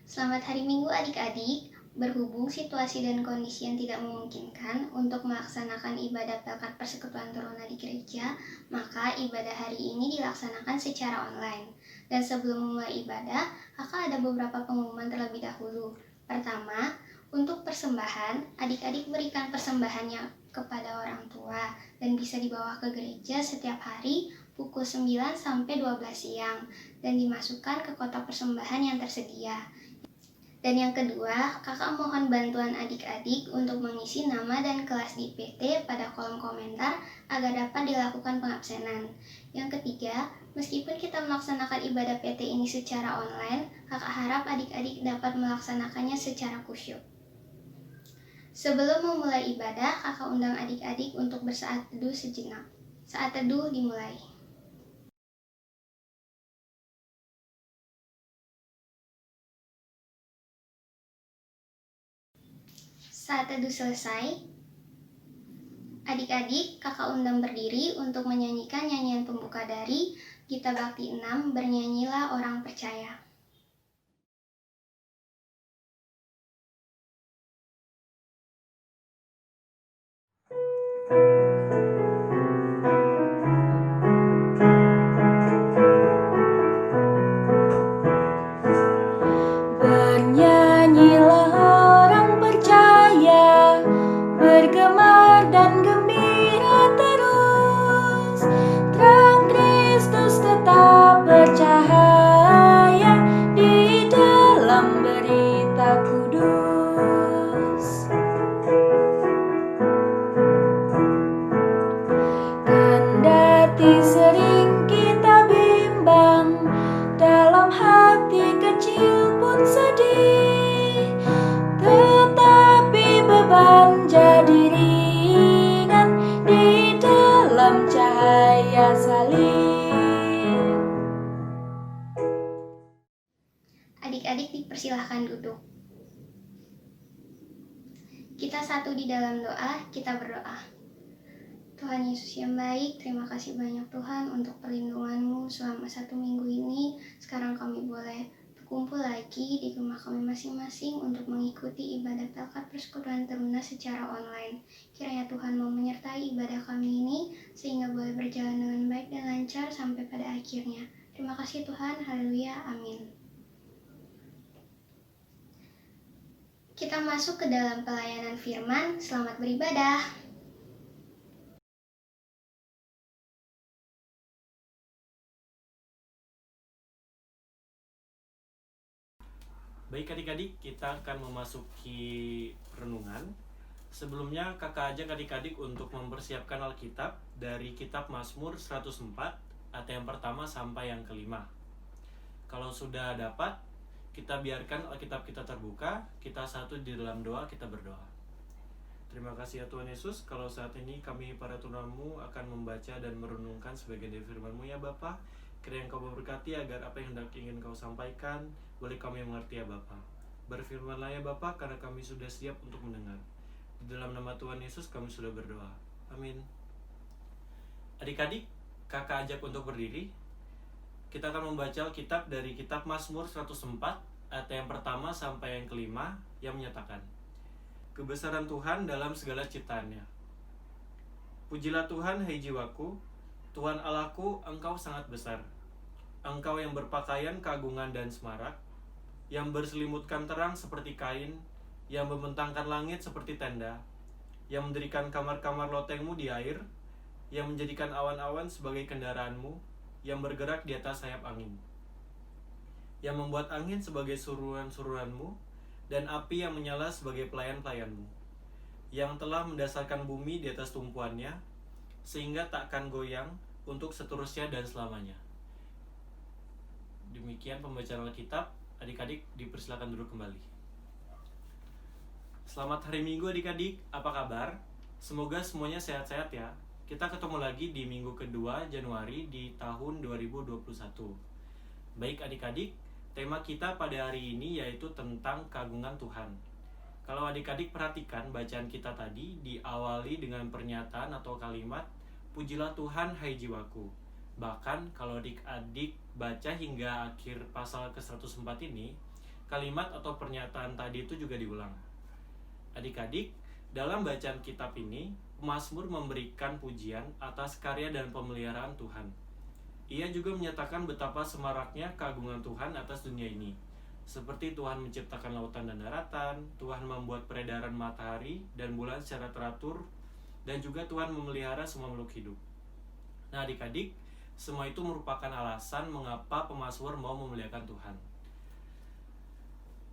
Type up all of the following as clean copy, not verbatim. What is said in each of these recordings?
Selamat hari Minggu adik-adik. Berhubung situasi dan kondisi yang tidak memungkinkan untuk melaksanakan ibadah Pelkat Persekutuan Teruna di gereja, maka ibadah hari ini dilaksanakan secara online. Dan sebelum memulai ibadah, kakak ada beberapa pengumuman terlebih dahulu. Pertama, untuk persembahan, adik-adik berikan persembahannya kepada orang tua dan bisa dibawa ke gereja setiap hari pukul 9 sampai 12 siang dan dimasukkan ke kotak persembahan yang tersedia. Dan yang kedua, kakak mohon bantuan adik-adik untuk mengisi nama dan kelas di PT pada kolom komentar agar dapat dilakukan pengabsenan. Yang ketiga, meskipun kita melaksanakan ibadah PT ini secara online, kakak harap adik-adik dapat melaksanakannya secara khusyuk. Sebelum memulai ibadah, kakak undang adik-adik untuk bersaat teduh sejenak. Saat teduh dimulai. Saat teduh selesai, adik-adik kakak undang berdiri untuk menyanyikan nyanyian pembuka dari Gita Bakti 6, Bernyanyilah Orang Percaya. Bernyanyilah orang percaya, bergemar dan gembira terus. Terang Kristus tetap bercahaya di dalam berita kudus. Kendati sering kita bimbang, dalam hati kecil pun sedih, tetapi beban jadi ringan di dalam cahaya salib. Adik-adik dipersilahkan duduk. Kita satu di dalam doa, kita berdoa. Tuhan Yesus yang baik, terima kasih banyak Tuhan untuk perlindungan-Mu selama 1 minggu ini. Sekarang kami boleh berkumpul lagi di rumah kami masing-masing untuk mengikuti ibadah Pelkat Persekutuan Teruna secara online. Kiranya Tuhan mau menyertai ibadah kami ini sehingga boleh berjalan dengan baik dan lancar sampai pada akhirnya. Terima kasih Tuhan, haleluya, amin. Kita masuk ke dalam pelayanan firman. Selamat beribadah. Baik adik-adik, kita akan memasuki renungan. Sebelumnya kakak ajak adik-adik untuk mempersiapkan Alkitab dari kitab Mazmur 104 ayat yang pertama sampai yang kelima. Kalau sudah dapat, kita biarkan Alkitab kita terbuka, kita satu di dalam doa, kita berdoa. Terima kasih ya Tuhan Yesus, kalau saat ini kami para tunamu akan membaca dan merenungkan sebagian dari firman-Mu ya Bapa. Kiranya Engkau memberkati agar apa yang hendak ingin Kau sampaikan boleh kami mengerti ya Bapa. Berfirmanlah ya Bapa, karena kami sudah siap untuk mendengar. Di dalam nama Tuhan Yesus kami sudah berdoa. Amin. Adik-adik, kakak ajak untuk berdiri. Kita akan membaca kitab dari kitab Mazmur 104 ayat yang pertama sampai yang kelima yang menyatakan, kebesaran Tuhan dalam segala ciptaannya. Pujilah Tuhan, hai jiwaku, Tuhan Allahku, Engkau sangat besar. Engkau yang berpakaian keagungan dan semarak, yang berselimutkan terang seperti kain, yang membentangkan langit seperti tenda, yang mendirikan kamar-kamar lotengmu di air, yang menjadikan awan-awan sebagai kendaraanmu, yang bergerak di atas sayap angin, yang membuat angin sebagai suruhan-suruhanmu, dan api yang menyala sebagai pelayan-pelayanmu, yang telah mendasarkan bumi di atas tumpuannya, sehingga takkan goyang untuk seterusnya dan selamanya. Demikian pembacaan Alkitab. Adik-adik dipersilakan duduk kembali. Selamat hari Minggu adik-adik, apa kabar? Semoga semuanya sehat-sehat ya. Kita ketemu lagi di minggu kedua Januari di tahun 2021. Baik adik-adik, Tema kita pada hari ini yaitu tentang keagungan Tuhan. Kalau adik-adik perhatikan bacaan kita tadi diawali dengan pernyataan atau kalimat, "Pujilah Tuhan, hai jiwaku." Bahkan kalau adik-adik baca hingga akhir pasal ke-104 ini, kalimat atau pernyataan tadi itu juga diulang. Adik-adik, dalam bacaan kitab ini, pemazmur memberikan pujian atas karya dan pemeliharaan Tuhan. Ia juga menyatakan betapa semaraknya keagungan Tuhan atas dunia ini. Seperti Tuhan menciptakan lautan dan daratan, Tuhan membuat peredaran matahari dan bulan secara teratur, dan juga Tuhan memelihara semua makhluk hidup. Nah adik-adik, semua itu merupakan alasan mengapa pemazmur mau memuliakan Tuhan.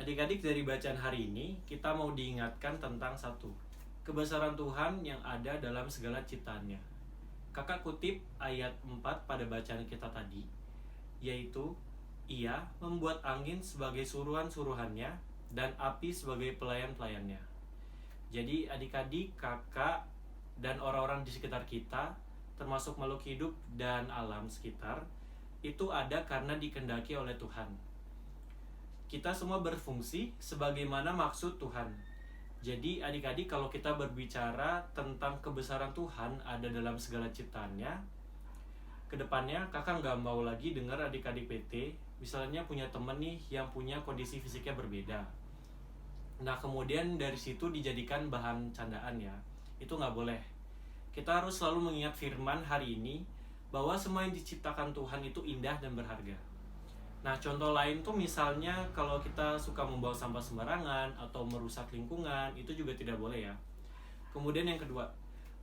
Adik-adik, dari bacaan hari ini, kita mau diingatkan tentang satu, kebesaran Tuhan yang ada dalam segala ciptaannya. Kakak kutip ayat 4 pada bacaan kita tadi, yaitu, Ia membuat angin sebagai suruhan-suruhannya dan api sebagai pelayan-pelayannya. Jadi adik-adik, kakak, dan orang-orang di sekitar kita, termasuk makhluk hidup dan alam sekitar, itu ada karena dikehendaki oleh Tuhan. Kita semua berfungsi sebagaimana maksud Tuhan. Jadi adik-adik, kalau kita berbicara tentang kebesaran Tuhan ada dalam segala ciptaannya, kedepannya kakak nggak mau lagi dengar adik-adik PT misalnya punya temen nih yang punya kondisi fisiknya berbeda. Nah kemudian dari situ dijadikan bahan candaan ya. Itu nggak boleh. Kita harus selalu mengingat firman hari ini bahwa semua yang diciptakan Tuhan itu indah dan berharga. Nah, contoh lain tuh misalnya kalau kita suka membawa sampah sembarangan atau merusak lingkungan, itu juga tidak boleh ya. Kemudian yang kedua,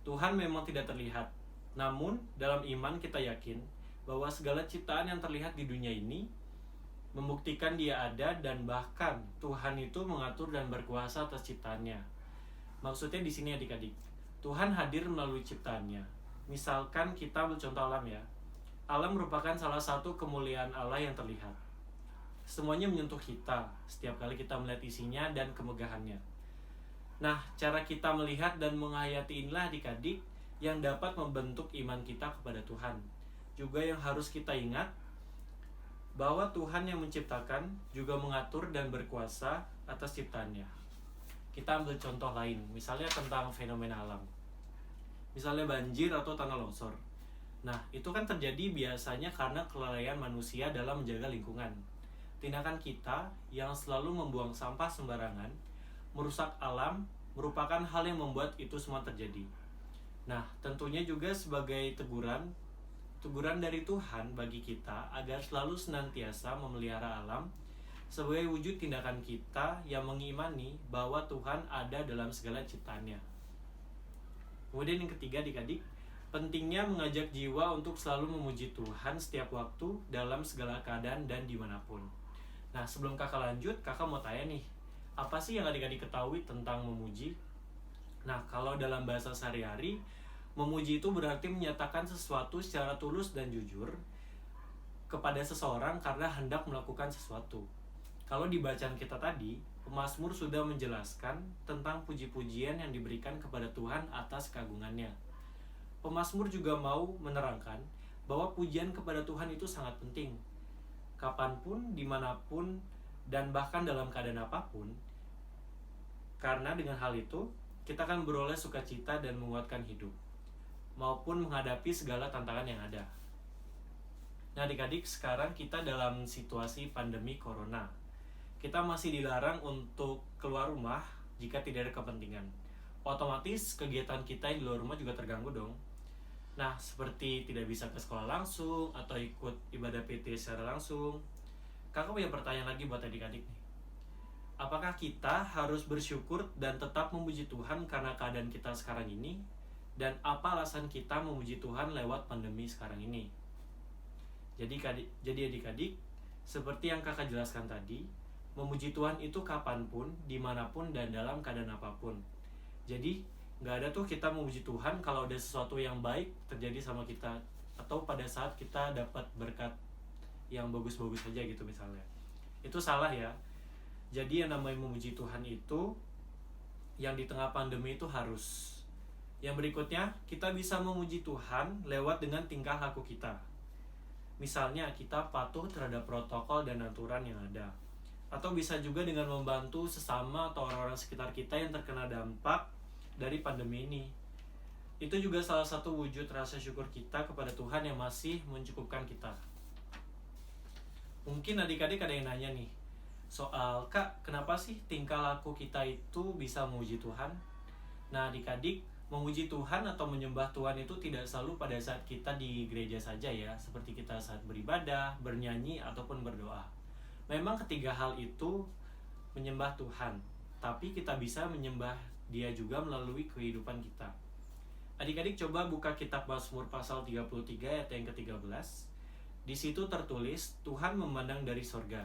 Tuhan memang tidak terlihat. Namun, dalam iman kita yakin bahwa segala ciptaan yang terlihat di dunia ini membuktikan Dia ada dan bahkan Tuhan itu mengatur dan berkuasa atas ciptaannya. Maksudnya di sini adik-adik, Tuhan hadir melalui ciptaannya. Misalkan kita bercontoh alam ya. Alam merupakan salah satu kemuliaan Allah yang terlihat. Semuanya menyentuh kita setiap kali kita melihat isinya dan kemegahannya. Nah, cara kita melihat dan menghayati inilah adik-adik yang dapat membentuk iman kita kepada Tuhan. Juga yang harus kita ingat bahwa Tuhan yang menciptakan juga mengatur dan berkuasa atas ciptaannya. Kita ambil contoh lain, misalnya tentang fenomena alam. Misalnya banjir atau tanah longsor. Nah, itu kan terjadi biasanya karena kelalaian manusia dalam menjaga lingkungan. Tindakan kita yang selalu membuang sampah sembarangan, merusak alam, merupakan hal yang membuat itu semua terjadi. Nah, tentunya juga sebagai teguran dari Tuhan bagi kita agar selalu senantiasa memelihara alam sebagai wujud tindakan kita yang mengimani bahwa Tuhan ada dalam segala ciptaannya. Kemudian yang ketiga adik-adik, pentingnya mengajak jiwa untuk selalu memuji Tuhan setiap waktu dalam segala keadaan dan dimanapun. Nah sebelum kakak lanjut, kakak mau tanya nih, apa sih yang adik-adik ketahui tentang memuji? Nah kalau dalam bahasa sehari-hari, memuji itu berarti menyatakan sesuatu secara tulus dan jujur kepada seseorang karena hendak melakukan sesuatu. Kalau di bacaan kita tadi, pemazmur sudah menjelaskan tentang puji-pujian yang diberikan kepada Tuhan atas keagungannya. Pemazmur juga mau menerangkan bahwa pujian kepada Tuhan itu sangat penting. Kapanpun, dimanapun, dan bahkan dalam keadaan apapun. Karena dengan hal itu, kita akan beroleh sukacita dan menguatkan hidup, maupun menghadapi segala tantangan yang ada. Nah adik-adik, sekarang kita dalam situasi pandemi corona. Kita masih dilarang untuk keluar rumah jika tidak ada kepentingan. Otomatis kegiatan kita yang di luar rumah juga terganggu dong. Nah, seperti tidak bisa ke sekolah langsung atau ikut ibadah PT secara langsung. Kakak punya pertanyaan lagi buat adik-adik nih. Apakah kita harus bersyukur dan tetap memuji Tuhan karena keadaan kita sekarang ini? Dan apa alasan kita memuji Tuhan lewat pandemi sekarang ini? Jadi adik-adik, seperti yang kakak jelaskan tadi, memuji Tuhan itu kapanpun, dimanapun, dan dalam keadaan apapun. Jadi nggak ada tuh kita memuji Tuhan kalau ada sesuatu yang baik terjadi sama kita, atau pada saat kita dapat berkat yang bagus-bagus aja gitu misalnya. Itu salah ya. Jadi yang namanya memuji Tuhan itu yang di tengah pandemi itu harus. Yang berikutnya, kita bisa memuji Tuhan lewat dengan tingkah laku kita. Misalnya kita patuh terhadap protokol dan aturan yang ada. Atau bisa juga dengan membantu sesama atau orang-orang sekitar kita yang terkena dampak dari pandemi ini. Itu juga salah satu wujud rasa syukur kita kepada Tuhan yang masih mencukupkan kita. Mungkin adik-adik ada yang nanya nih, soal Kak, kenapa sih tingkah laku kita itu bisa memuji Tuhan? Nah adik-adik, memuji Tuhan atau menyembah Tuhan itu tidak selalu pada saat kita di gereja saja ya, seperti kita saat beribadah, bernyanyi, ataupun berdoa. Memang ketiga hal itu menyembah Tuhan, tapi kita bisa menyembah Dia juga melalui kehidupan kita. Adik-adik coba buka kitab Mazmur pasal 33 ayat yang ke-13. Di situ tertulis, Tuhan memandang dari sorga,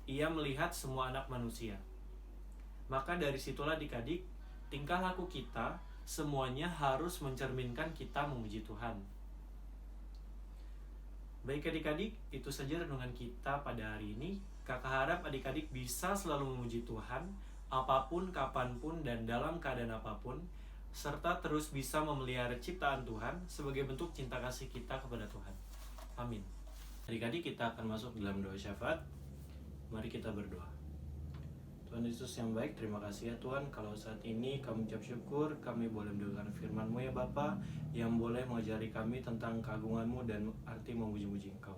Ia melihat semua anak manusia. Maka dari situlah adik-adik, tingkah laku kita semuanya harus mencerminkan kita memuji Tuhan. Baik adik-adik, itu saja renungan kita pada hari ini. Kakak harap adik-adik bisa selalu memuji Tuhan, apapun, kapanpun, dan dalam keadaan apapun, serta terus bisa memelihara ciptaan Tuhan sebagai bentuk cinta kasih kita kepada Tuhan. Amin. Adik-adik, kita akan masuk dalam doa syafaat. Mari kita berdoa. Tuhan Yesus yang baik, terima kasih ya Tuhan kalau saat ini kami ucap syukur kami boleh mendengar firman-Mu ya Bapa, yang boleh mengajari kami tentang keagungan-Mu dan arti memuji-muji Engkau.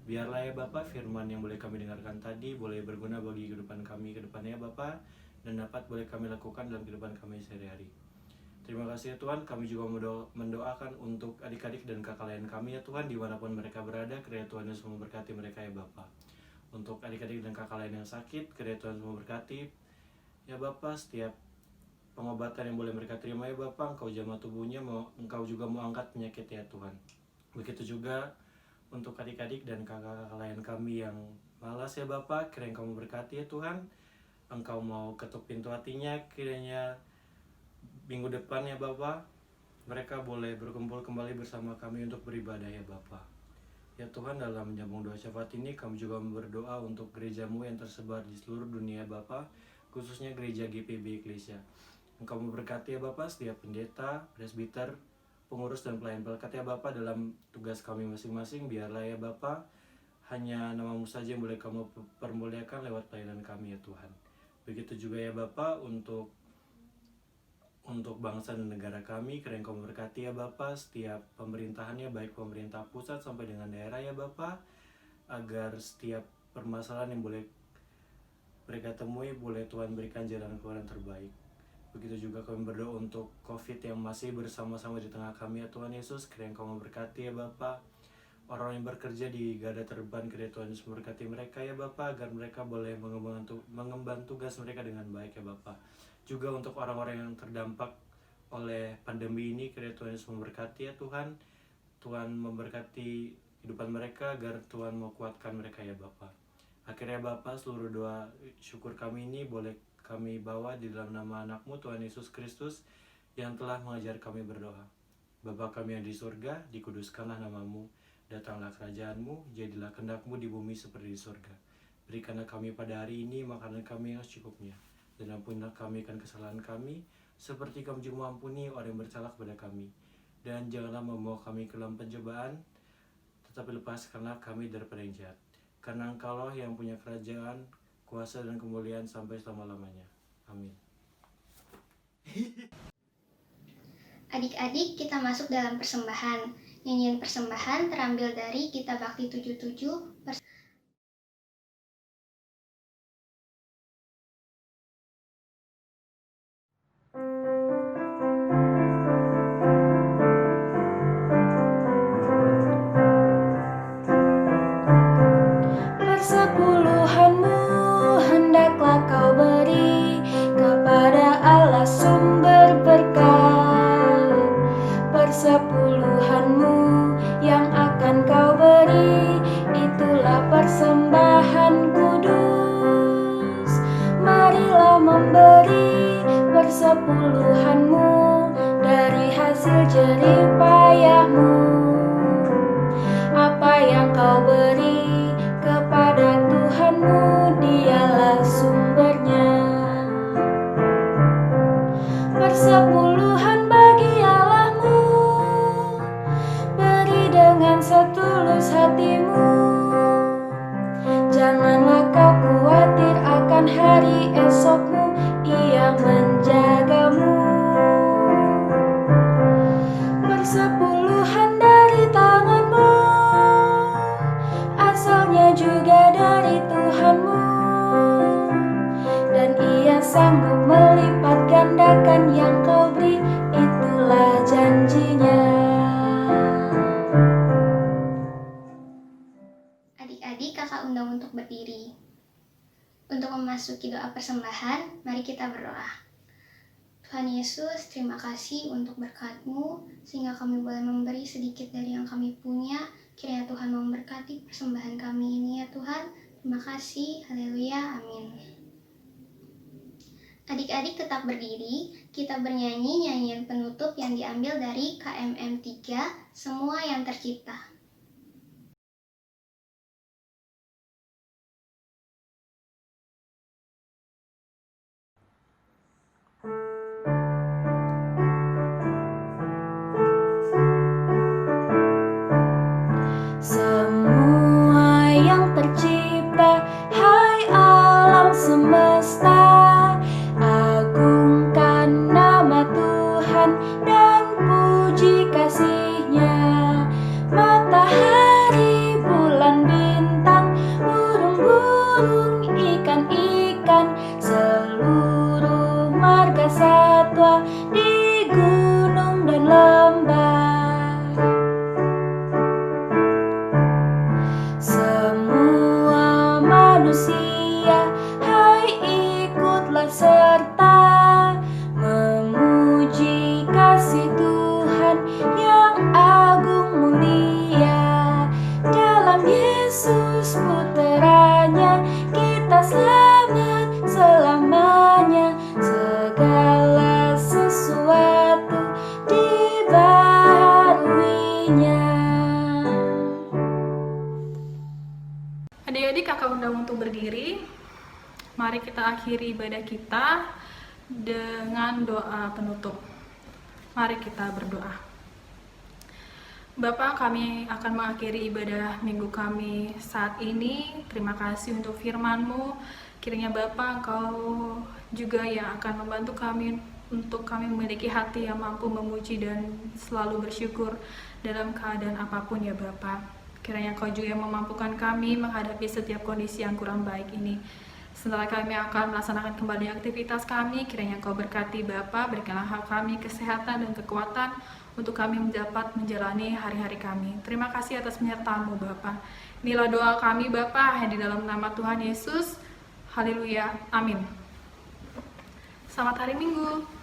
Biarlah ya Bapa, firman yang boleh kami dengarkan tadi boleh berguna bagi kehidupan kami ke depannya ya Bapa, dan dapat boleh kami lakukan dalam kehidupan kami sehari-hari. Terima kasih ya Tuhan, kami juga mendoakan untuk adik-adik dan kakak lain kami ya Tuhan, dimanapun mereka berada, kiranya Tuhan Yesus memberkati mereka ya Bapa. Untuk adik-adik dan kakak lain yang sakit, kiranya Tuhan memberkati ya Bapa, setiap pengobatan yang boleh mereka terima ya Bapa, Engkau jamah tubuhnya, Engkau juga mau angkat penyakit ya Tuhan. Begitu juga untuk adik-adik dan kakak lain kami yang malas ya Bapa, kiranya Engkau memberkati ya Tuhan. Engkau mau ketuk pintu hatinya, kiranya minggu depan ya Bapa, mereka boleh berkumpul kembali bersama kami untuk beribadah ya Bapa. Ya Tuhan, dalam menyambung doa syafaat ini kami juga berdoa untuk gereja-Mu yang tersebar di seluruh dunia Bapa, khususnya gereja GPB Eklesia. Engkau memberkati ya Bapa setiap pendeta, presbiter, pengurus dan pelayan pelekat ya Bapa dalam tugas kami masing-masing. Biarlah ya Bapa, hanya nama-Mu saja yang boleh Kamu permuliakan lewat pelayanan kami ya Tuhan. Begitu juga ya Bapa untuk bangsa dan negara kami, kiranya Engkau memberkati ya Bapa setiap pemerintahannya, baik pemerintah pusat sampai dengan daerah ya Bapa, agar setiap permasalahan yang boleh mereka temui, boleh Tuhan berikan jalan keluar yang terbaik. Begitu juga kami berdoa untuk COVID yang masih bersama-sama di tengah kami ya Tuhan Yesus, kiranya Engkau memberkati ya Bapa. Orang yang bekerja di garda terdepan, kiranya Tuhan Yesus memberkati mereka ya Bapa, agar mereka boleh mengemban tugas mereka dengan baik ya Bapa. Juga untuk orang-orang yang terdampak oleh pandemi ini, kiranya Tuhan Yesus memberkati ya Tuhan. Tuhan memberkati kehidupan mereka, agar Tuhan mau kuatkan mereka ya Bapa. Akhirnya Bapa, seluruh doa syukur kami ini boleh kami bawa di dalam nama anak-Mu Tuhan Yesus Kristus yang telah mengajar kami berdoa. Bapa kami yang di surga, dikuduskanlah nama-Mu, datanglah kerajaan-Mu, jadilah kehendak-Mu di bumi seperti di surga. Berikanlah kami pada hari ini makanan kami yang secukupnya, dan ampunilah kami akan kesalahan kami, seperti Kami juga mengampuni orang yang bersalah kepada kami. Dan janganlah membawa kami ke dalam pencobaan, tetapi lepaskanlah kami daripada yang jahat. Karena Engkaulah yang punya kerajaan, kuasa dan kemuliaan sampai selama-lamanya. Amin. Adik-adik, kita masuk dalam persembahan. Nyanyian persembahan terambil dari Kitab Bakti 77, Persepuluhanmu hendaklah kau beri kepada Allah sumber berkat. Persepuluhanmu yang akan kau beri, itulah persembahan kudus. Marilah memberi persepuluhanmu dari hasil jerih payahmu. Apa yang kau beri kepada Tuhanmu, Dialah sumbernya. Persepuluhan bagi Allahmu, beri dengan setulus hatimu. hari esokmu Ia menjagamu. Bersepuluhan dari tanganmu, asalnya juga dari Tuhanmu, dan Ia sanggup melipat gandakan yang kau beri, itulah janjinya. Adik-adik, kakak undang untuk berdiri. Untuk memasuki doa persembahan, mari kita berdoa. Tuhan Yesus, terima kasih untuk berkat-Mu, sehingga kami boleh memberi sedikit dari yang kami punya. Kiranya Tuhan memberkati persembahan kami ini ya Tuhan. Terima kasih, haleluya, amin. Adik-adik tetap berdiri, kita bernyanyi nyanyian penutup yang diambil dari KMM 3, Semua yang Tercipta. Semua yang tercipta, hai alam semesta, agungkan nama Tuhan dan puji kasih-Nya. Matahari, bulan, bintang, burung-burung, ikan-ikan, seluruh marga satwa di gunung dan lembah. Semua manusia, hai ikutlah serta memuji kasih Tuhan yang agung mulia. Dalam Yesus putranya kita selamat selamanya, segala sesuatu dibaharuinya. Adik-adik, kakak undang untuk berdiri. Mari kita akhiri ibadah kita dengan doa penutup. Mari kita berdoa. Bapa, kami akan mengakhiri ibadah minggu kami saat ini. Terima kasih untuk firman-Mu. Kiranya Bapa, Engkau juga yang akan membantu kami untuk kami memiliki hati yang mampu memuji dan selalu bersyukur dalam keadaan apapun ya Bapa. Kiranya Kau juga yang memampukan kami menghadapi setiap kondisi yang kurang baik ini. Setelah kami akan melaksanakan kembali aktivitas kami, kiranya Kau berkati Bapa, berikanlah kami kesehatan dan kekuatan untuk kami dapat menjalani hari-hari kami. Terima kasih atas penyertaan-Mu Bapa. Inilah doa kami Bapa, di dalam nama Tuhan Yesus. Haleluya, amin. Selamat hari Minggu.